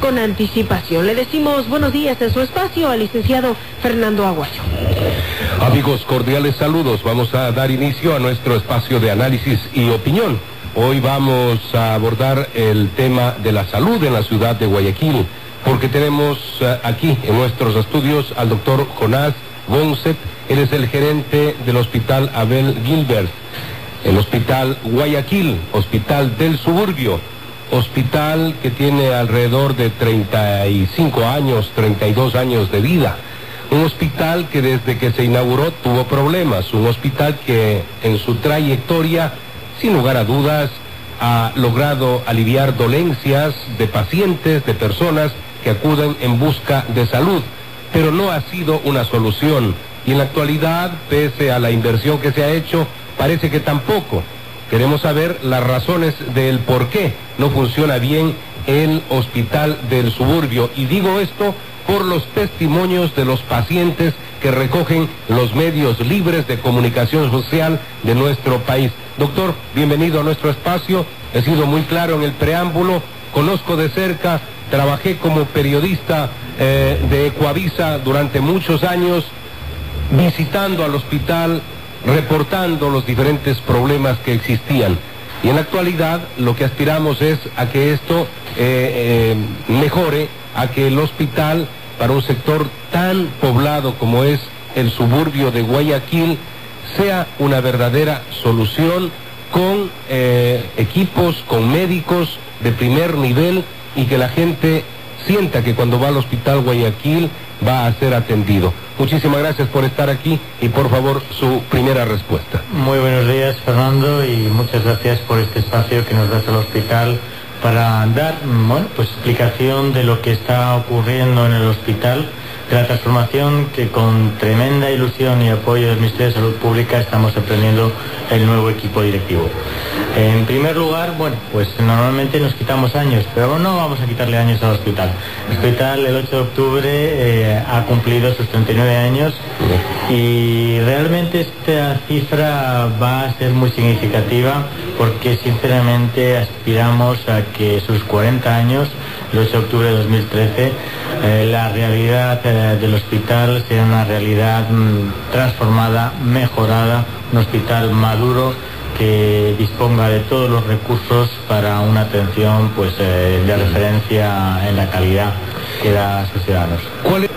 con anticipación. Le decimos buenos días en su espacio al licenciado Fernando Aguayo. Amigos, cordiales saludos. Vamos a dar inicio a nuestro espacio de análisis y opinión. Hoy vamos a abordar el tema de la salud en la ciudad de Guayaquil, porque tenemos aquí en nuestros estudios al doctor Jonás Gonset. Él es el gerente del Hospital Abel Gilbert, el Hospital Guayaquil, Hospital del Suburbio, hospital que tiene alrededor de 35 años, 32 años de vida. Un hospital que desde que se inauguró tuvo problemas, un hospital que en su trayectoria, sin lugar a dudas, ha logrado aliviar dolencias de pacientes, de personas que acuden en busca de salud, pero no ha sido una solución. Y en la actualidad, pese a la inversión que se ha hecho, parece que tampoco. Queremos saber las razones del por qué no funciona bien el Hospital del Suburbio. Y digo esto por los testimonios de los pacientes que recogen los medios libres de comunicación social de nuestro país. Doctor, bienvenido a nuestro espacio. He sido muy claro en el preámbulo, conozco de cerca, trabajé como periodista de Ecuavisa durante muchos años, visitando al hospital, reportando los diferentes problemas que existían. Y en la actualidad lo que aspiramos es a que esto mejore, a que el hospital, para un sector tan poblado como es el suburbio de Guayaquil, sea una verdadera solución con equipos, con médicos de primer nivel, y que la gente sienta que cuando va al Hospital Guayaquil va a ser atendido. Muchísimas gracias por estar aquí y por favor su primera respuesta. Muy buenos días, Fernando, y muchas gracias por este espacio que nos das al hospital para dar, explicación de lo que está ocurriendo en el hospital, de la transformación que con tremenda ilusión y apoyo del Ministerio de Salud Pública estamos emprendiendo el nuevo equipo directivo. En primer lugar, normalmente nos quitamos años, pero no vamos a quitarle años al hospital. El hospital el 8 de octubre ha cumplido sus 39 años y realmente esta cifra va a ser muy significativa, porque sinceramente aspiramos a que sus 40 años, el 8 de octubre de 2013, la realidad del hospital sea una realidad transformada, mejorada, un hospital maduro que disponga de todos los recursos para una atención de referencia en la calidad que da a sus ciudadanos.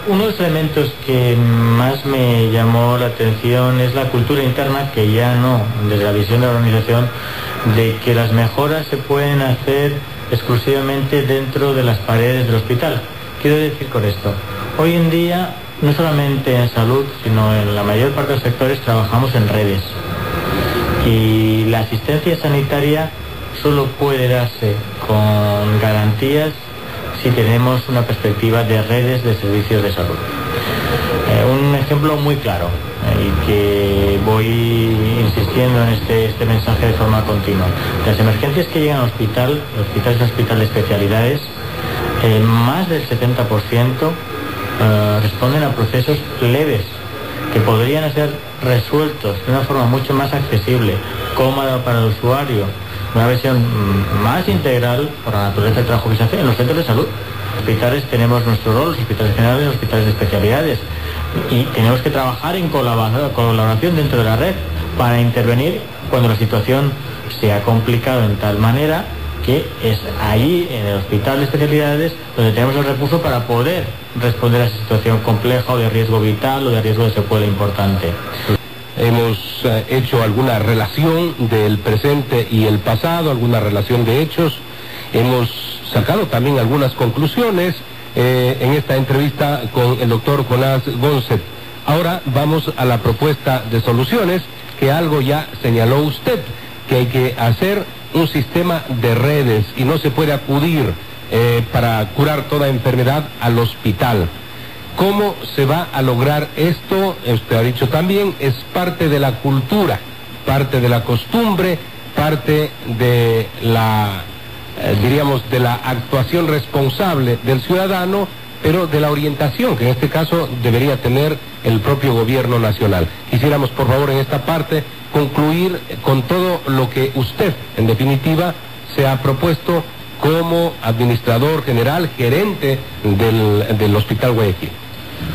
Uno de los elementos que más me llamó la atención es la cultura interna, que ya no, desde la visión de la organización, de que las mejoras se pueden hacer exclusivamente dentro de las paredes del hospital. Quiero decir con esto, hoy en día, no solamente en salud, sino en la mayor parte de los sectores, trabajamos en redes. Y la asistencia sanitaria solo puede darse con garantías si tenemos una perspectiva de redes de servicios de salud. Un ejemplo muy claro, y que voy insistiendo en este mensaje de forma continua. Las emergencias que llegan al hospital, el hospital es un hospital de especialidades, más del 70% responden a procesos leves que podrían ser resueltos de una forma mucho más accesible, cómoda para el usuario, una versión más integral por la naturaleza del trabajo que se hace en los centros de salud. Los hospitales tenemos nuestro rol, los hospitales generales, los hospitales de especialidades, y tenemos que trabajar en colaboración dentro de la red para intervenir cuando la situación se ha complicado en tal manera que es ahí, en el hospital de especialidades, donde tenemos el recurso para poder responder a esa situación compleja o de riesgo vital o de riesgo de secuela importante. Hemos hecho alguna relación del presente y el pasado, alguna relación de hechos. Hemos sacado también algunas conclusiones en esta entrevista con el doctor Jonás Gonset. Ahora vamos a la propuesta de soluciones, que algo ya señaló usted, que hay que hacer un sistema de redes y no se puede acudir para curar toda enfermedad al hospital. ¿Cómo se va a lograr esto? Usted ha dicho también, es parte de la cultura, parte de la costumbre, parte de la, de la actuación responsable del ciudadano, pero de la orientación que en este caso debería tener el propio gobierno nacional. Quisiéramos, por favor, en esta parte concluir con todo lo que usted, en definitiva, se ha propuesto como administrador general, gerente del Hospital Guayaquil?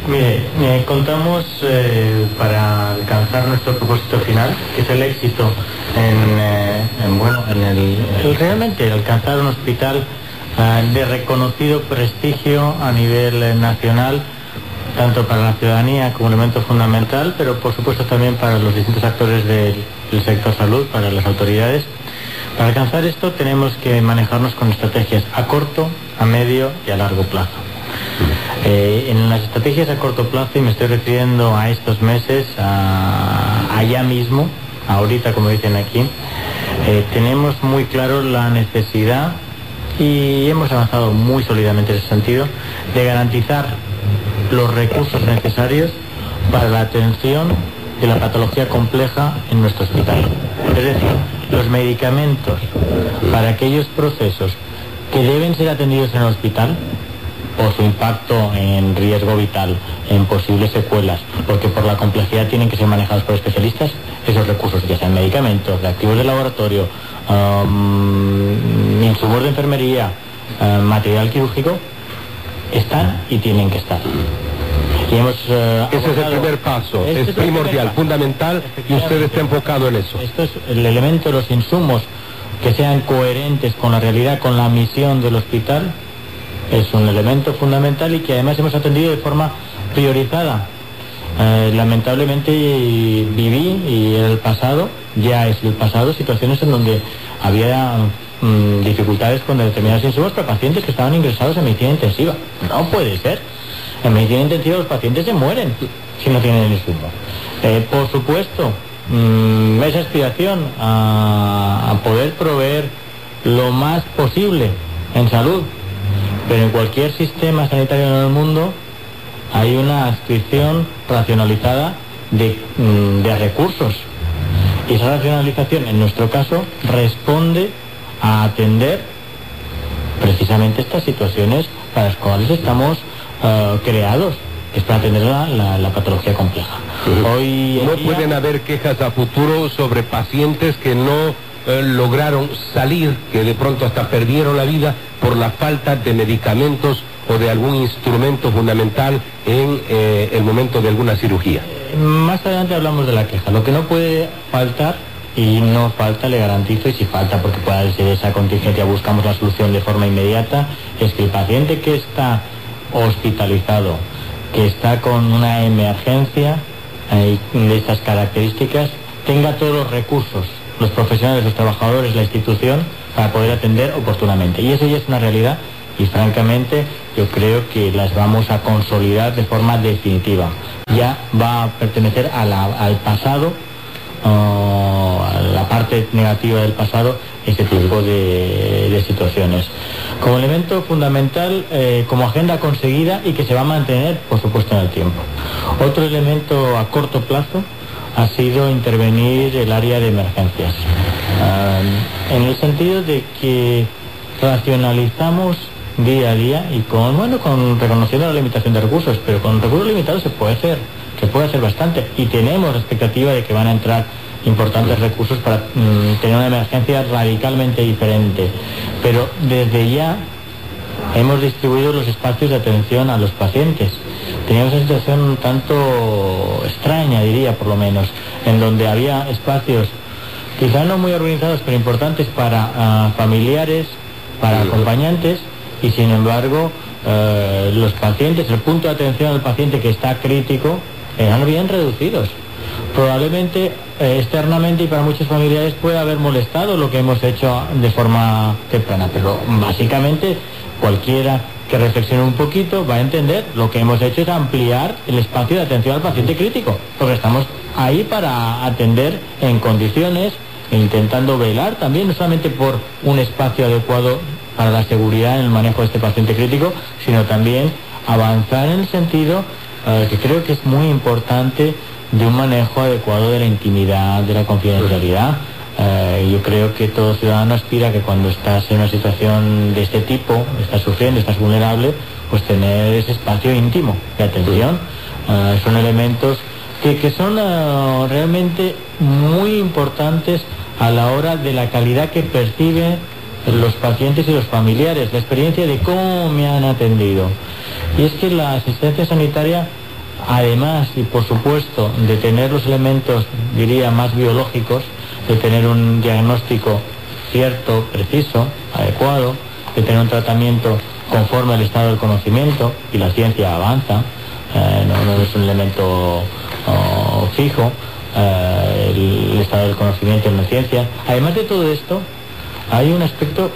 Mire, contamos para alcanzar nuestro propósito final, que es el éxito realmente alcanzar un hospital de reconocido prestigio a nivel nacional, tanto para la ciudadanía como elemento fundamental, pero por supuesto también para los distintos actores del sector salud, para las autoridades. Para alcanzar esto tenemos que manejarnos con estrategias a corto, a medio y a largo plazo. En las estrategias a corto plazo, y me estoy refiriendo a estos meses, allá mismo, ahorita como dicen aquí, tenemos muy claro la necesidad, y hemos avanzado muy sólidamente en ese sentido, de garantizar los recursos necesarios para la atención de la patología compleja en nuestro hospital. Es decir, los medicamentos para aquellos procesos que deben ser atendidos en el hospital por su impacto en riesgo vital, en posibles secuelas, porque por la complejidad tienen que ser manejados por especialistas, esos recursos, ya sean medicamentos, reactivos de laboratorio, insumos de enfermería, material quirúrgico, están y tienen que estar. Y hemos, ese es el primer paso, es primordial, fundamental, y usted está enfocado en eso. Esto es el elemento de los insumos que sean coherentes con la realidad, con la misión del hospital, es un elemento fundamental y que además hemos atendido de forma priorizada. Lamentablemente viví, y en el pasado, ya es el pasado, situaciones en donde había dificultades con determinados insumos para pacientes que estaban ingresados en medicina intensiva. No puede ser. En medicina intensiva los pacientes se mueren si no tienen el insumo. Por supuesto, esa aspiración a poder proveer lo más posible en salud, pero en cualquier sistema sanitario en el mundo hay una adscripción racionalizada de recursos. Y esa racionalización, en nuestro caso, responde a atender precisamente estas situaciones para las cuales estamos creados, es para atender la patología compleja. Hoy ¿No pueden haber quejas a futuro sobre pacientes que no lograron salir, que de pronto hasta perdieron la vida por la falta de medicamentos o de algún instrumento fundamental en el momento de alguna cirugía? Más adelante hablamos de la queja. Lo que no puede faltar, y no falta, le garantizo, y si falta porque pueda ser esa contingencia, buscamos la solución de forma inmediata, es que el paciente que está hospitalizado, que está con una emergencia de estas características, tenga todos los recursos, los profesionales, los trabajadores, la institución, para poder atender oportunamente. Y eso ya es una realidad, y francamente yo creo que las vamos a consolidar de forma definitiva. Ya va a pertenecer al pasado, a la parte negativa del pasado, este tipo de situaciones. Como elemento fundamental, como agenda conseguida y que se va a mantener, por supuesto, en el tiempo. Otro elemento a corto plazo ha sido intervenir el área de emergencias, en el sentido de que racionalizamos día a día y con reconociendo la limitación de recursos, pero con recursos limitados se puede hacer bastante, y tenemos la expectativa de que van a entrar importantes recursos para tener una emergencia radicalmente diferente. Pero desde ya hemos distribuido los espacios de atención a los pacientes. Teníamos una situación un tanto extraña, diría, por lo menos, en donde había espacios quizá no muy organizados, pero importantes para familiares, para acompañantes, y sin embargo los pacientes, el punto de atención al paciente que está crítico, eran bien reducidos. Probablemente externamente y para muchos familiares puede haber molestado lo que hemos hecho de forma temprana, pero básicamente cualquiera que reflexione un poquito va a entender lo que hemos hecho es ampliar el espacio de atención al paciente crítico, porque estamos ahí para atender en condiciones e intentando velar también no solamente por un espacio adecuado para la seguridad en el manejo de este paciente crítico, sino también avanzar en el sentido que creo que es muy importante, de un manejo adecuado de la intimidad, de la confidencialidad. Yo creo que todo ciudadano aspira que cuando estás en una situación de este tipo, estás sufriendo, estás vulnerable, pues tener ese espacio íntimo de atención. Son elementos que son realmente muy importantes a la hora de la calidad que percibe los pacientes y los familiares, la experiencia de cómo me han atendido. Y es que la asistencia sanitaria, además y por supuesto de tener los elementos, diría, más biológicos, de tener un diagnóstico cierto, preciso, adecuado, de tener un tratamiento conforme al estado del conocimiento, y la ciencia avanza, no es un elemento fijo, el estado del conocimiento en la ciencia. Además de todo esto, hay un aspecto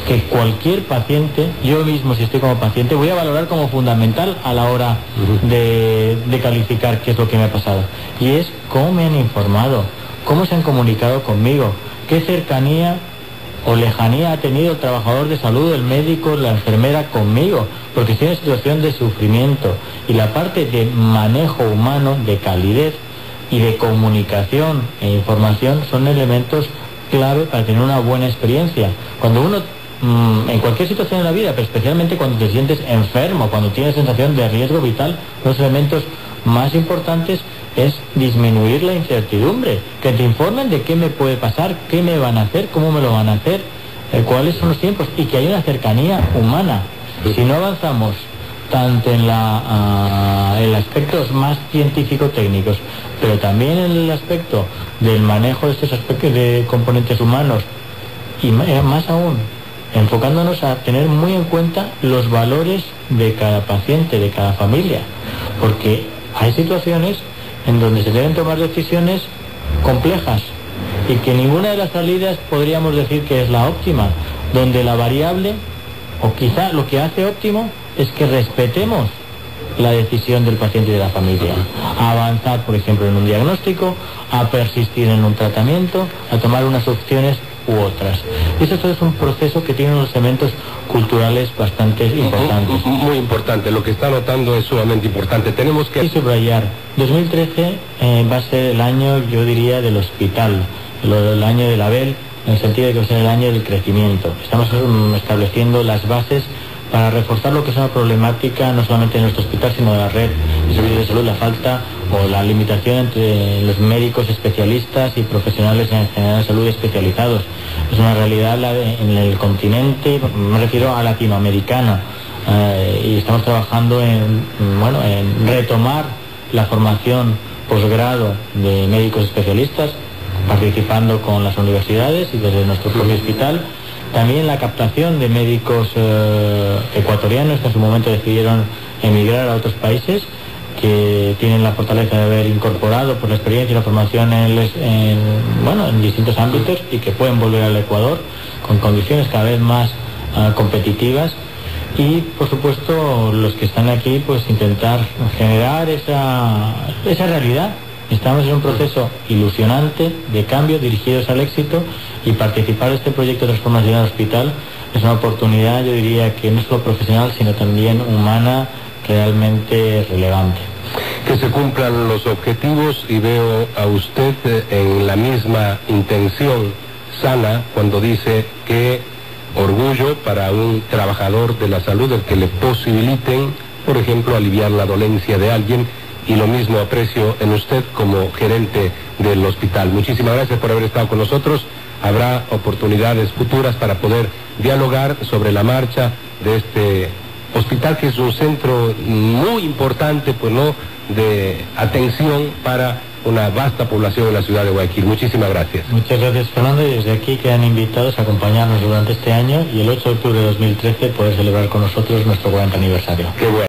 que cualquier paciente, yo mismo si estoy como paciente, voy a valorar como fundamental a la hora de calificar qué es lo que me ha pasado. Y es cómo me han informado, cómo se han comunicado conmigo, qué cercanía o lejanía ha tenido el trabajador de salud, el médico, la enfermera conmigo, porque estoy en una situación de sufrimiento. Y la parte de manejo humano, de calidez y de comunicación e información son elementos clave para tener una buena experiencia. Cuando uno, en cualquier situación de la vida, pero especialmente cuando te sientes enfermo, cuando tienes sensación de riesgo vital, los elementos más importantes es disminuir la incertidumbre, que te informen de qué me puede pasar, qué me van a hacer, cómo me lo van a hacer, cuáles son los tiempos, y que hay una cercanía humana. Si no avanzamos tanto en aspectos más científico-técnicos, pero también en el aspecto del manejo de estos aspectos de componentes humanos, y más aún, enfocándonos a tener muy en cuenta los valores de cada paciente, de cada familia, porque hay situaciones en donde se deben tomar decisiones complejas y que ninguna de las salidas podríamos decir que es la óptima, donde la variable, o quizá lo que hace óptimo, es que respetemos la decisión del paciente y de la familia, a avanzar, por ejemplo, en un diagnóstico, a persistir en un tratamiento, a tomar unas opciones u otras. Eso todo es un proceso que tiene unos elementos culturales bastante importantes. Muy importante, lo que está notando es sumamente importante. Tenemos que subrayar, 2013 va a ser el año, yo diría, del hospital, el año del Abel, en el sentido de que va a ser el año del crecimiento. Estamos estableciendo las bases para reforzar lo que es una problemática no solamente en nuestro hospital, sino de la red de servicios de salud, la falta o la limitación entre los médicos especialistas y profesionales en general de salud especializados. Es una realidad en el continente, me refiero a latinoamericana, y estamos trabajando en retomar la formación posgrado de médicos especialistas, participando con las universidades y desde nuestro propio hospital. También la captación de médicos ecuatorianos que en su momento decidieron emigrar a otros países, que tienen la fortaleza de haber incorporado por la experiencia y la formación en distintos ámbitos, y que pueden volver al Ecuador con condiciones cada vez más competitivas. Y por supuesto los que están aquí, pues intentar generar esa realidad. Estamos en un proceso ilusionante de cambio dirigidos al éxito, y participar de este proyecto de transformación del hospital es una oportunidad, yo diría, que no solo profesional, sino también humana, realmente relevante. Que se cumplan los objetivos, y veo a usted en la misma intención sana cuando dice que orgullo para un trabajador de la salud el que le posibiliten, por ejemplo, aliviar la dolencia de alguien, y lo mismo aprecio en usted como gerente del hospital. Muchísimas gracias por haber estado con nosotros. Habrá oportunidades futuras para poder dialogar sobre la marcha de este hospital, que es un centro muy importante, pues no, de atención para una vasta población en la ciudad de Guayaquil. Muchísimas gracias. Muchas gracias, Fernando, y desde aquí quedan invitados a acompañarnos durante este año, y el 8 de octubre de 2013 poder celebrar con nosotros nuestro 40 aniversario. Qué bueno.